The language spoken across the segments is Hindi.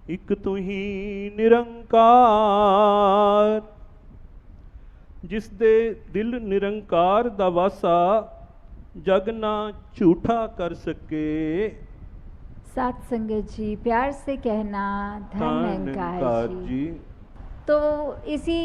इक तुही निरंकार। जिस दे दिल निरंकार दा वासा, जग ना झूठा कर सके। साथ संगत जी प्यार से कहना धन निरंकार जी। तो इसी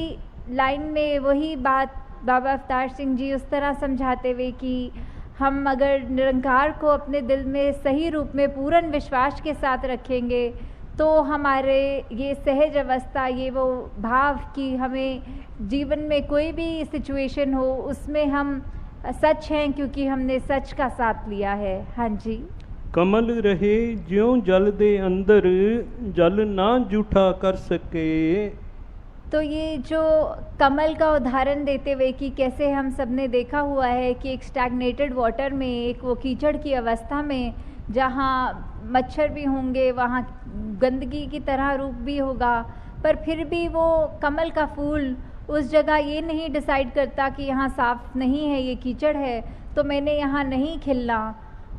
लाइन में वही बात बाबा अवतार सिंह जी उस तरह समझाते हुए कि हम अगर निरंकार को अपने दिल में सही रूप में पूर्ण विश्वास के साथ रखेंगे तो हमारे ये सहज अवस्था, ये वो भाव कि हमें जीवन में कोई भी सिचुएशन हो उसमें हम सच हैं क्योंकि हमने सच का साथ लिया है। हाँ जी। कमल रहे ज्यों जल दे अंदर, जल ना जूठा कर सके। तो ये जो कमल का उदाहरण देते हुए कि कैसे हम सब ने देखा हुआ है कि एक स्टैग्नेटेड वाटर में, एक वो कीचड़ की अवस्था में जहाँ मच्छर भी होंगे, वहाँ गंदगी की तरह रूप भी होगा, पर फिर भी वो कमल का फूल उस जगह ये नहीं डिसाइड करता कि यहाँ साफ नहीं है, ये कीचड़ है तो मैंने यहाँ नहीं खिलना।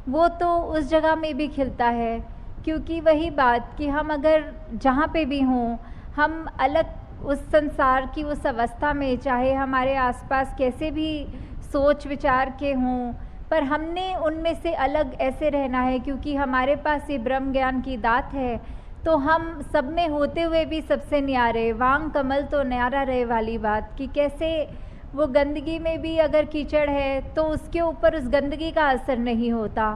वो तो उस जगह में भी खिलता है, क्योंकि वही बात कि हम अगर जहाँ पे भी हों, हम अलग उस संसार की उस अवस्था में, चाहे हमारे आसपास कैसे भी सोच विचार के हों, पर हमने उनमें से अलग ऐसे रहना है क्योंकि हमारे पास ये ब्रह्म ज्ञान की दात है। तो हम सब में होते हुए भी सबसे न्यारे, वांग कमल तो न्यारा रहे वाली बात कि कैसे वो गंदगी में भी अगर कीचड़ है तो उसके ऊपर उस गंदगी का असर नहीं होता।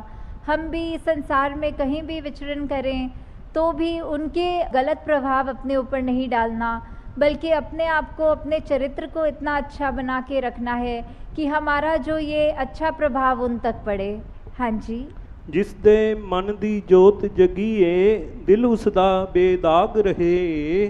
हम भी संसार में कहीं भी विचरण करें तो भी उनके गलत प्रभाव अपने ऊपर नहीं डालना, बल्कि अपने आप को, अपने चरित्र को इतना अच्छा बना के रखना है कि हमारा जो ये अच्छा प्रभाव उन तक पड़े। हाँ जी। जिस दे मन दी जोत जगीए, दिल उसदा बेदाग रहे।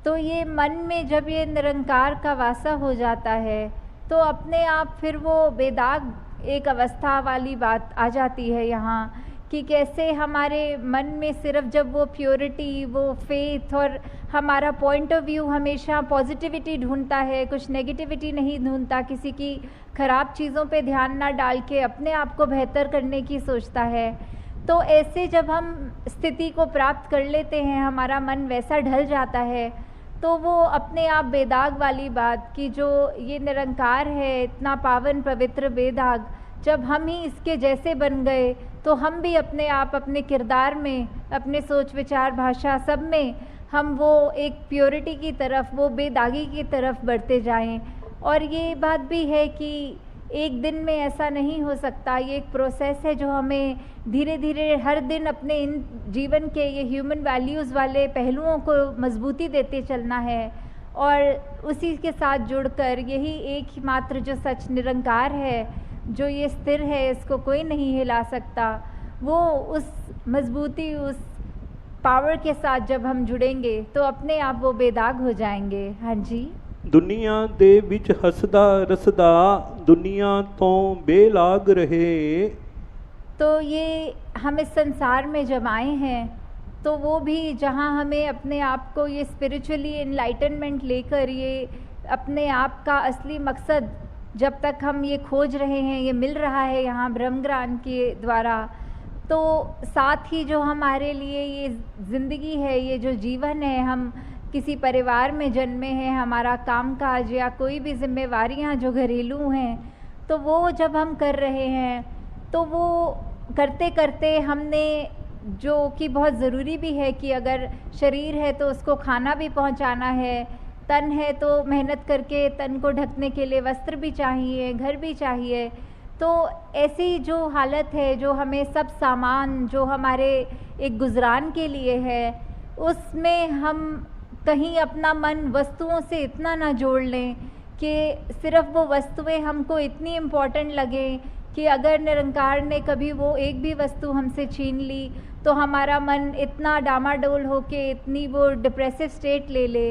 तो ये मन में जब ये निरंकार का वासा हो जाता है तो अपने आप फिर वो बेदाग एक अवस्था वाली बात आ जाती है यहाँ कि कैसे हमारे मन में सिर्फ जब वो प्योरिटी, वो फेथ और हमारा पॉइंट ऑफ व्यू हमेशा पॉजिटिविटी ढूंढता है, कुछ नेगेटिविटी नहीं ढूंढता, किसी की ख़राब चीज़ों पे ध्यान ना डाल के अपने आप को बेहतर करने की सोचता है। तो ऐसे जब हम स्थिति को प्राप्त कर लेते हैं, हमारा मन वैसा ढल जाता है, तो वो अपने आप बेदाग वाली बात कि जो ये निरंकार है, इतना पावन पवित्र बेदाग, जब हम ही इसके जैसे बन गए तो हम भी अपने आप, अपने किरदार में, अपने सोच विचार भाषा सब में हम वो एक प्योरिटी की तरफ, वो बेदागी की तरफ बढ़ते जाएं। और ये बात भी है कि एक दिन में ऐसा नहीं हो सकता, ये एक प्रोसेस है जो हमें धीरे धीरे हर दिन अपने इन जीवन के ये ह्यूमन वैल्यूज़ वाले पहलुओं को मजबूती देते चलना है और उसी के साथ जुड़कर यही एक ही मात्र जो सच निरंकार है, जो ये स्थिर है, इसको कोई नहीं हिला सकता, वो उस मजबूती, उस पावर के साथ जब हम जुड़ेंगे तो अपने आप वो बेदाग हो जाएंगे। हाँ जी। दुनिया दे विच हसदा रसदा, दुनिया तो बेलाग रहे। तो ये हम इस संसार में जब आए हैं तो वो भी जहाँ हमें अपने आप को ये स्पिरिचुअली एनलाइटनमेंट लेकर, ये अपने आप का असली मकसद जब तक हम ये खोज रहे हैं, ये मिल रहा है यहाँ ब्रह्म ज्ञान के द्वारा, तो साथ ही जो हमारे लिए ये ज़िंदगी है, ये जो जीवन है, हम किसी परिवार में जन्मे हैं, हमारा कामकाज या कोई भी जिम्मेवारियाँ जो घरेलू हैं, तो वो जब हम कर रहे हैं तो वो करते करते हमने, जो कि बहुत ज़रूरी भी है कि अगर शरीर है तो उसको खाना भी पहुंचाना है, तन है तो मेहनत करके तन को ढकने के लिए वस्त्र भी चाहिए, घर भी चाहिए। तो ऐसी जो हालत है, जो हमें सब सामान जो हमारे एक गुजरान के लिए है, उसमें हम कहीं अपना मन वस्तुओं से इतना ना जोड़ लें कि सिर्फ वो वस्तुएं हमको इतनी इम्पॉर्टेंट लगें कि अगर निरंकार ने कभी वो एक भी वस्तु हमसे छीन ली तो हमारा मन इतना डामाडोल हो के इतनी वो डिप्रेसिव स्टेट ले ले।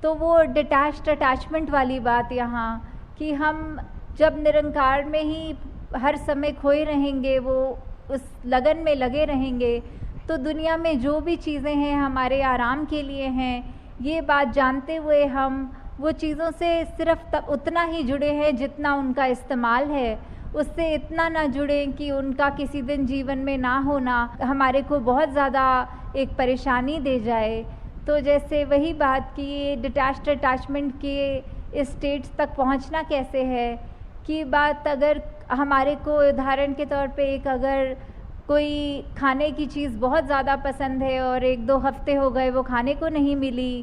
तो वो डिटैच्ड अटैचमेंट वाली बात यहाँ कि हम जब निरंकार में ही हर समय खोए रहेंगे, वो उस लगन में लगे रहेंगे, तो दुनिया में जो भी चीज़ें हैं हमारे आराम के लिए हैं, ये बात जानते हुए हम वो चीज़ों से सिर्फ उतना ही जुड़े हैं जितना उनका इस्तेमाल है, उससे इतना ना जुड़ें कि उनका किसी दिन जीवन में ना होना हमारे को बहुत ज़्यादा एक परेशानी दे जाए। तो जैसे वही बात कि ये डिटैच्ड अटैचमेंट के इस स्टेट्स तक पहुंचना कैसे है, कि बात अगर हमारे को उदाहरण के तौर पे एक अगर कोई खाने की चीज़ बहुत ज़्यादा पसंद है और 1-2 हफ्ते हो गए वो खाने को नहीं मिली,